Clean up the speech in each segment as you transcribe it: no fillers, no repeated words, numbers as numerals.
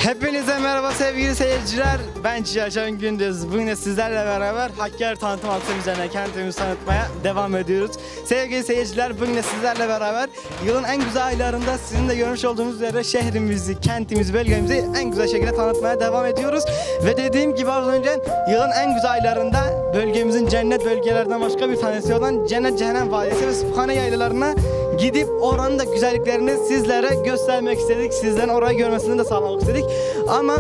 Hepinize merhaba sevgili seyirciler. Ben Cihacan Gündüz. Bugün sizlerle beraber Hakkari tanıtım aktivitesi üzerine kentimizi tanıtmaya devam ediyoruz. Sevgili seyirciler, bugün sizlerle beraber yılın en güzel aylarında sizin de görmüş olduğunuz üzere şehrimizi, kentimizi, bölgemizi en güzel şekilde tanıtmaya devam ediyoruz. Ve dediğim gibi az önce yılın en güzel aylarında bölgemizin cennet bölgelerden başka bir tanesi olan Cennet Cehennem Vadisi ve Sübhane yaylalarına gidip oranın da güzelliklerini sizlere göstermek istedik. Sizlerin orayı görmesini de sağlamak istedik. Ama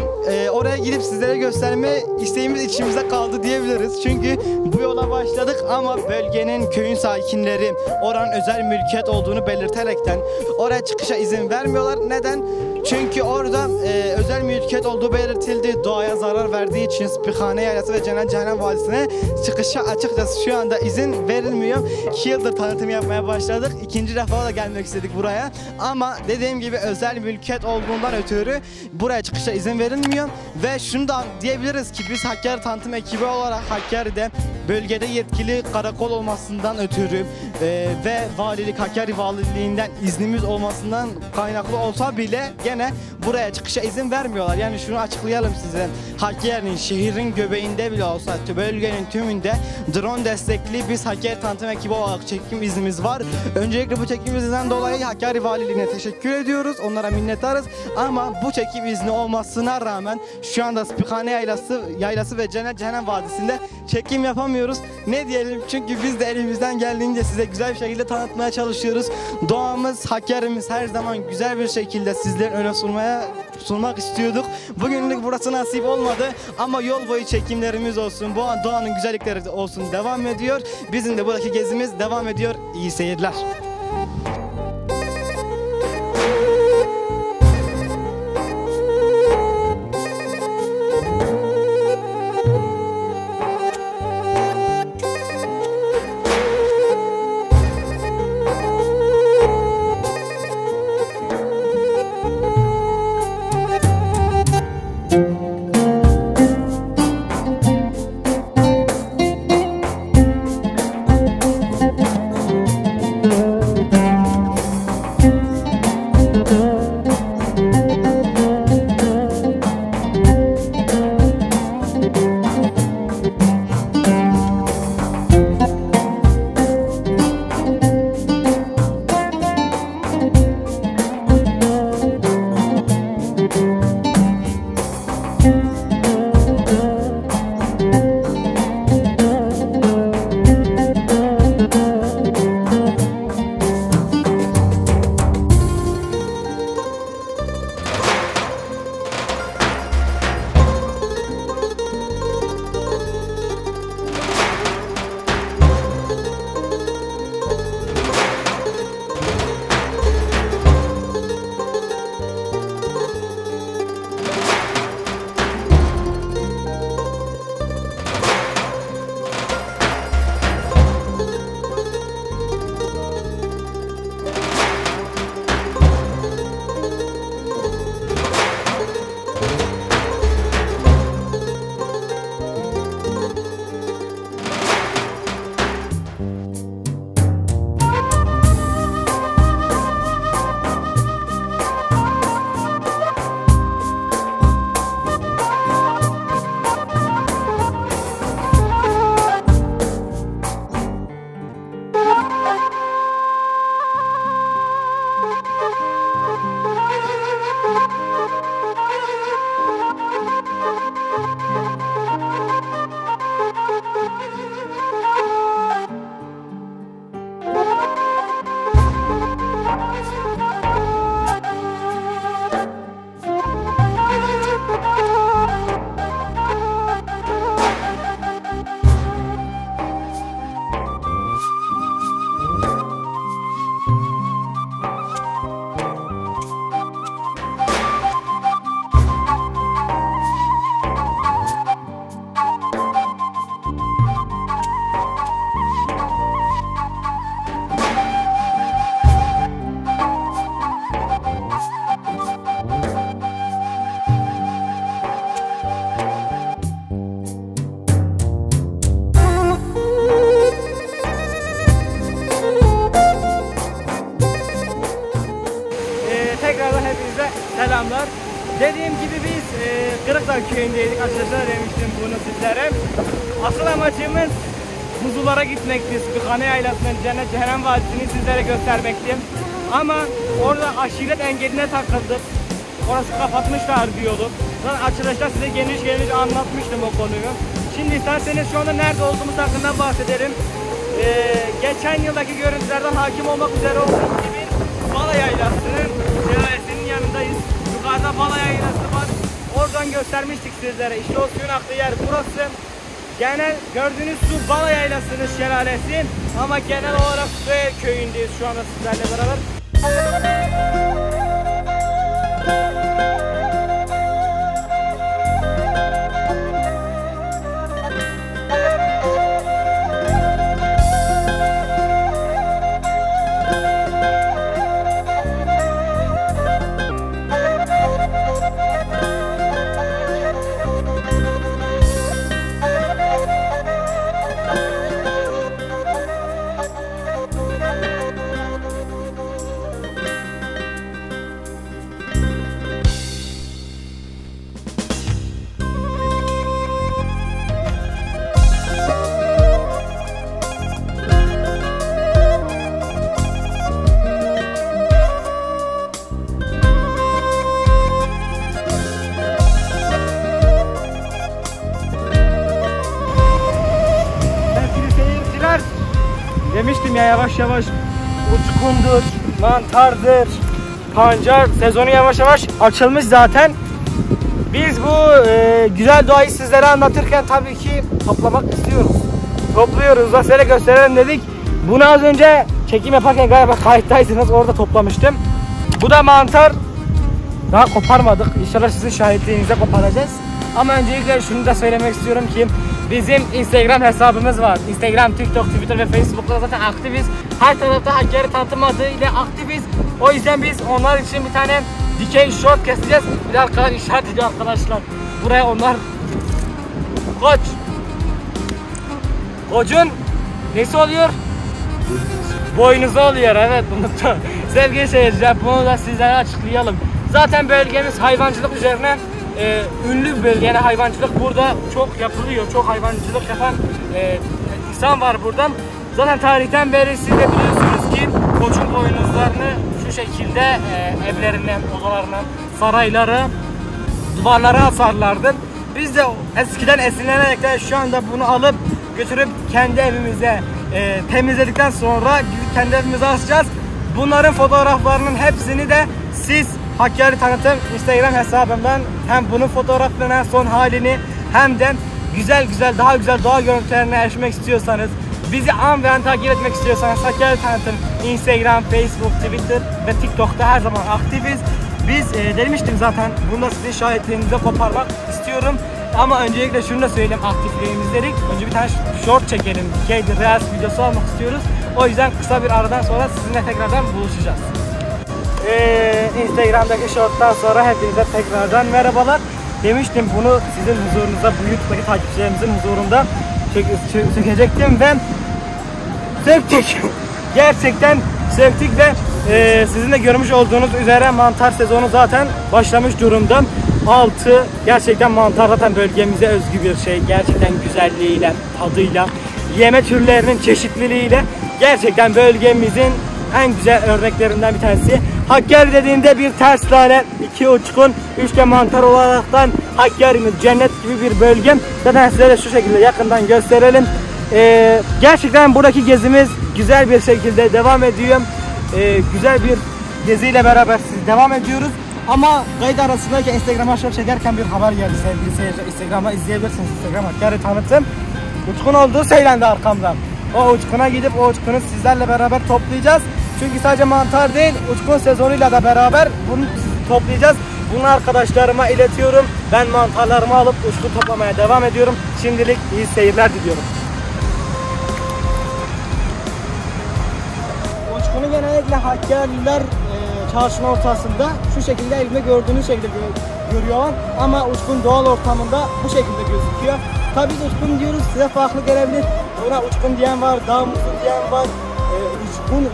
oraya gidip sizlere gösterme isteğimiz içimizde kaldı diyebiliriz. Çünkü bu yola başladık ama bölgenin, köyün sakinleri oranın özel mülkiyet olduğunu belirterekten oraya çıkışa izin vermiyorlar. Neden? Çünkü orada özel mülkiyet olduğu belirtildi. Doğaya zarar verdiği için Sübhane Yaylası ve Cennet Cehennem Vadisi'ne çıkışa açıkçası şu anda izin verilmiyor. 2 yıldır tanıtım yapmaya başladık. İkinci defa da gelmek istedik buraya. Ama dediğim gibi özel mülkiyet olduğundan ötürü buraya çıkışa izin verilmiyor. Ve şunu da diyebiliriz ki biz Hakkari tanıtım ekibi olarak Hakkari'de bölgede yetkili karakol olmasından ötürü ve valilik, Hakkari valiliğinden iznimiz olmasından kaynaklı olsa bile gene buraya çıkışa izin vermiyorlar. Yani şunu açıklayalım size. Hakkari'nin şehrin göbeğinde bile olsa bölgenin tümünde drone destekli biz Hakkari tanıtım ekibi olarak çekim iznimiz var. Öncelikle bu çekim izninden dolayı Hakkari valiliğine teşekkür ediyoruz. Onlara minnettarız. Ama bu çekim izni olmasına rağmen şu anda Sübhane Yaylası ve Cennet Cehennem Vadisi'nde çekim yapamıyoruz. Ne diyelim? Çünkü biz de elimizden geldiğince size güzel bir şekilde tanıtmaya çalışıyoruz. Doğamız, Hakkari'miz her zaman güzel bir şekilde sizlerin öne sunmak istiyorduk. Bugünlük burası nasip olmadı ama yol boyu çekimlerimiz olsun, bu doğanın güzellikleri olsun devam ediyor. Bizim de buradaki gezimiz devam ediyor. İyi seyirler. selamlar. Dediğim gibi biz Kırıkdağ köyündeydik arkadaşlar, demiştim bunu sizlere. Asıl amacımız kuzulara gitmekti. Sıkıkhane Yaylası'nın Cennet Cehennem Vadisi'ni sizlere göstermekti. Ama orada aşiret engeline takıldık. Orası kapatmışlar bir yolu. Zaten açılışta size geniş anlatmıştım o konuyu. Şimdi isterseniz şu anda nerede olduğumuz hakkında bahsedelim. Geçen yıldaki görüntülerden hakim olmak üzere olduğumuz gibi Bala Yaylası'nın şelalesinin yanındayız. Yukarıda Bala Yaylası var. Oradan göstermiştik sizlere. İşte o suyun aktığı yer burası. Genel gördüğünüz su Bala Yaylası'nın şelalesi. Ama genel olarak Süheyl köyündeyiz şu anda sizlerle beraber. Demiştim ya, yavaş yavaş uçkundur, mantardır, pancar sezonu yavaş yavaş açılmış zaten. Biz bu güzel doğayı sizlere anlatırken tabii ki toplamak istiyoruz. Topluyoruz da size gösterelim dedik. Bunu az önce çekim yaparken galiba kayıttaysınız, orada toplamıştım. Bu da mantar. Daha koparmadık. İnşallah sizin şahitliğinize koparacağız. Ama öncelikle şunu da söylemek istiyorum ki bizim Instagram hesabımız var. Instagram, TikTok, Twitter ve Facebook'ta zaten aktifiz. Her tarafta Hakkari tanıtım adı ile aktifiz. O yüzden biz onlar için bir tane dikey short keseceğiz. Bir de arkadan işaret ediyor arkadaşlar. Buraya onlar koç. Koçun nesi oluyor? Boynuzu oluyor, evet unuttum. Sevgili seyirciler, bunu da sizlere açıklayalım. Zaten bölgemiz hayvancılık üzerine ünlü bir bölge. Yani hayvancılık burada çok yapılıyor. Çok hayvancılık yapan insan var buradan. Zaten tarihten beri siz de biliyorsunuz ki koçun boynuzlarını şu şekilde evlerine, odalarına, sarayları, duvarlara asarlardı. Biz de eskiden esinlenerek de şu anda bunu alıp götürüp kendi evimize temizledikten sonra kendi evimize asacağız. Bunların fotoğraflarının hepsini de siz Hakkari Tanıtım Instagram hesabından hem bunun fotoğraflarına, son halini hem de güzel daha güzel doğa görüntülerine erişmek istiyorsanız, bizi an ve an takip etmek istiyorsanız Hakkari Tanıtım Instagram, Facebook, Twitter ve TikTok'ta her zaman aktifiz. Biz demiştim zaten, bunda sizin şahitliğinize koparmak istiyorum. Ama öncelikle şunu da söyleyeyim, aktifliğimiz dedik. Önce bir tane short çekelim. Kedi Reels videosu almak istiyoruz. O yüzden kısa bir aradan sonra sizinle tekrardan buluşacağız. Instagram'daki short'tan sonra hepinize tekrardan merhabalar. Demiştim bunu sizin huzurunuzda, bu YouTube'daki takipçilerimizin huzurunda çekecektim ve söktük. Gerçekten söktük ve sizin de görmüş olduğunuz üzere mantar sezonu zaten başlamış durumda. Altı gerçekten mantar zaten bölgemize özgü bir şey. Gerçekten güzelliğiyle, tadıyla, yeme türlerinin çeşitliliğiyle gerçekten bölgemizin en güzel örneklerinden bir tanesi. Hakkari dediğinde bir ters lale, iki uçkun, üçte mantar olaraktan Hakkari'miz cennet gibi bir bölge. Zaten sizlere şu şekilde yakından gösterelim. Gerçekten buradaki gezimiz güzel bir şekilde devam ediyor. Güzel bir geziyle beraber siz devam ediyoruz. Ama kayıt arasındayken Instagram'a short çekerken bir haber geldi sevgili seyirciler. Instagram'a izleyebilirsiniz. Instagram Hakkari Tanıtım. Uçkun olduğu söylendi arkamdan. O uçkuna gidip o uçkunu sizlerle beraber toplayacağız. Çünkü sadece mantar değil, uçkun sezonuyla da beraber bunu toplayacağız. Bunu arkadaşlarıma iletiyorum. Ben mantarlarımı alıp uçkun toplamaya devam ediyorum. Şimdilik iyi seyirler diliyorum. Uçkunu genellikle Hakkari'liler çarşının ortasında şu şekilde elimde gördüğünüz şekilde görüyorlar. Ama uçkun doğal ortamında bu şekilde gözüküyor. Tabii biz uçkun diyoruz, size farklı gelebilir. Buna uçkun diyen var, dağ muzu diyen var. Uçkun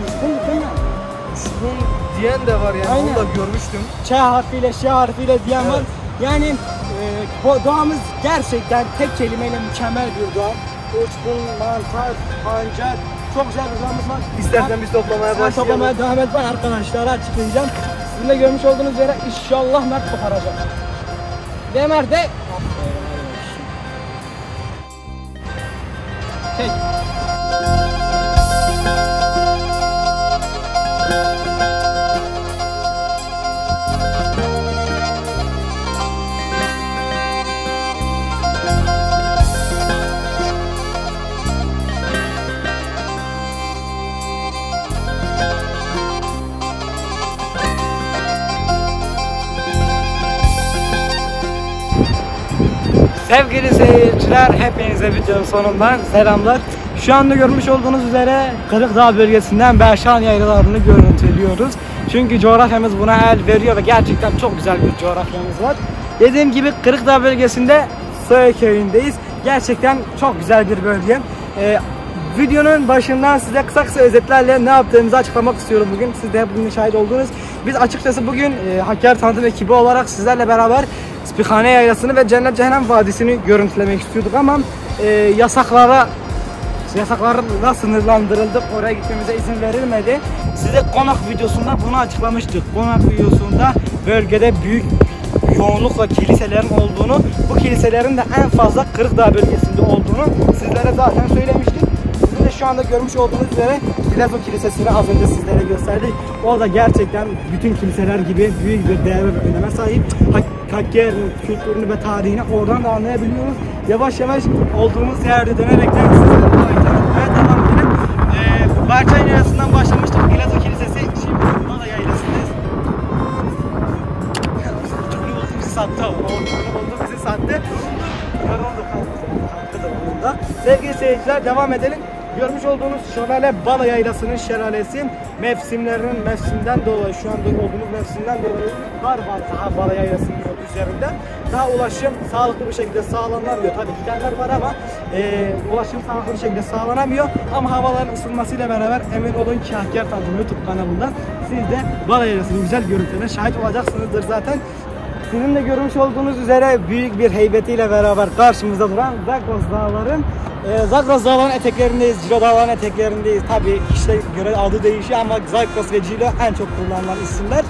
diyen de var yani. Aynen. Onu da görmüştüm. Ç harfiyle, Ş harfiyle diyen var. Yani bu doğamız gerçekten tek kelimeyle mükemmel bir doğa. Uçkun, mantar, pancar, çok güzel bir doğamız var. İstersen biz toplamaya Sen başlayalım. toplamaya devam et, ben arkadaşlara açıklayacağım. Sizin de görmüş olduğunuz üzere inşallah Mert koparacak. Ve Mert de... Çek. Sevgili seyirciler, hepinize videonun sonundan selamlar. Şu anda görmüş olduğunuz üzere Kırıkdağ bölgesinden Berşan yaylalarını görüntülüyoruz. Çünkü coğrafyamız buna el veriyor ve gerçekten çok güzel bir coğrafyamız var. Dediğim gibi Kırıkdağ bölgesinde Soya köyündeyiz. Gerçekten çok güzel bir bölge. Videonun başından size kısa kısa özetlerle ne yaptığımızı açıklamak istiyorum bugün. Siz de bugün şahit oldunuz. Biz açıkçası bugün Hakkari Tanıtım ekibi olarak sizlerle beraber Spihane Yaylası'nı ve Cennet Cehennem Vadisi'ni görüntülemek istiyorduk ama yasaklarla sınırlandırıldık. Oraya gitmemize izin verilmedi. Size konak videosunda bunu açıklamıştık. Konak videosunda bölgede büyük yoğunlukla kiliselerin olduğunu, bu kiliselerin de en fazla Kırıkdağ bölgesinde olduğunu sizlere zaten söylemiştik. Sizin de şu anda görmüş olduğunuz üzere Dilazo Kilisesi'ni az önce sizlere gösterdik. O da gerçekten bütün kiliseler gibi büyük bir değer ve öneme sahip. Hakkari'nin kültürünü ve tarihini oradan da anlayabiliyoruz. Yavaş yavaş olduğumuz yerde dönerekten sizlere tanıtmaya devam edelim. Barçay Yaylası'ndan başlamıştık. Dilazo Kilisesi, şimdi Bala Yaylası'ndayız. Bizi sattı o. Bizi sattı. Sevgili seyirciler, devam edelim. Görmüş olduğunuz şelale Bala Yaylası'nın şelalesi. Mevsimden dolayı, şu anda olduğumuz mevsimden dolayı kar var daha Bala Yaylası'nın üzerinde. Daha ulaşım sağlıklı bir şekilde sağlanamıyor. Tabii gidenler var ama ulaşım sağlıklı bir şekilde sağlanamıyor. Ama havaların ısınmasıyla beraber emin olun ki Hakkari Tanıtım YouTube kanalında siz de Bala Yaylası'nın güzel görüntülerine şahit olacaksınızdır zaten. Sizin de görmüş olduğunuz üzere büyük bir heybetiyle beraber karşımızda duran Zagros Dağları'nın Zagros Dağları'nın eteklerindeyiz, Cilo Dağları'nın eteklerindeyiz. Tabii kişiye göre adı değişiyor ama Zagros ve Cilo en çok kullanılan isimler.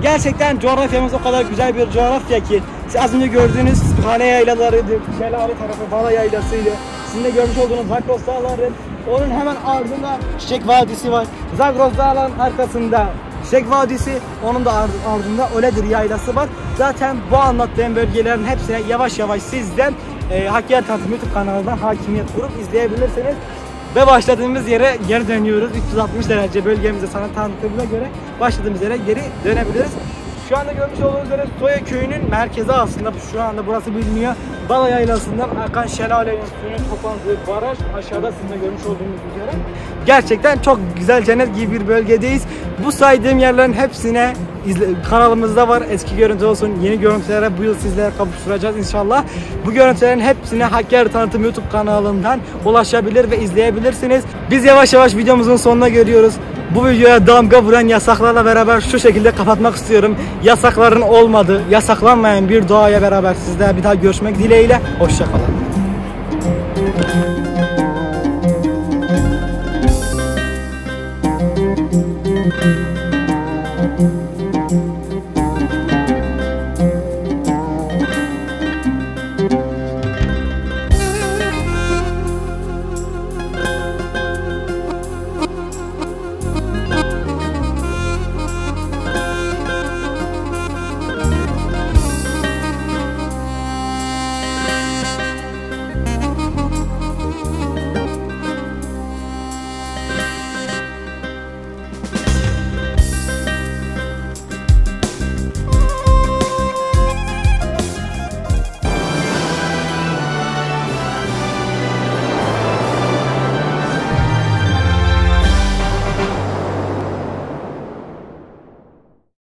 Gerçekten coğrafyamız o kadar güzel bir coğrafya ki az önce gördüğünüz Spihane Yaylaları'ydı, şelale tarafı Bala Yaylası'ydı. Sizin de görmüş olduğunuz Zagros Dağları, onun hemen ardında Çiçek Vadisi var. Zagros Dağları'nın arkasında Çiçek Vadisi, onun da ardında Oledir Yaylası var. Zaten bu anlattığım bölgelerin hepsine yavaş yavaş sizden Hakkari Tanıtım YouTube kanalından hakimiyet kurup izleyebilirsiniz. Ve başladığımız yere geri dönüyoruz. 360 derece bölgemize sana tanıttığımıza göre başladığımız yere geri dönebiliriz. Şu anda görmüş olduğunuz üzere Soya köyünün merkezi aslında şu anda burası biliniyor. Bala Yaylası'ndan akan şelalenin suyun toplandığı baraj aşağıda sizin de görmüş olduğunuz üzere. Gerçekten çok güzel cennet gibi bir bölgedeyiz. Bu saydığım yerlerin hepsine kanalımızda var. Eski görüntü olsun, yeni görüntülere bu yıl sizlere kavuşturacağız inşallah. Bu görüntülerin hepsine Hakkari Tanıtım YouTube kanalından ulaşabilir ve izleyebilirsiniz. Biz yavaş yavaş videomuzun sonuna geliyoruz. Bu videoya damga vuran yasaklarla beraber şu şekilde kapatmak istiyorum. Yasakların olmadığı, yasaklanmayan bir doğaya beraber sizlerle bir daha görüşmek dileğiyle. Hoşça kalın.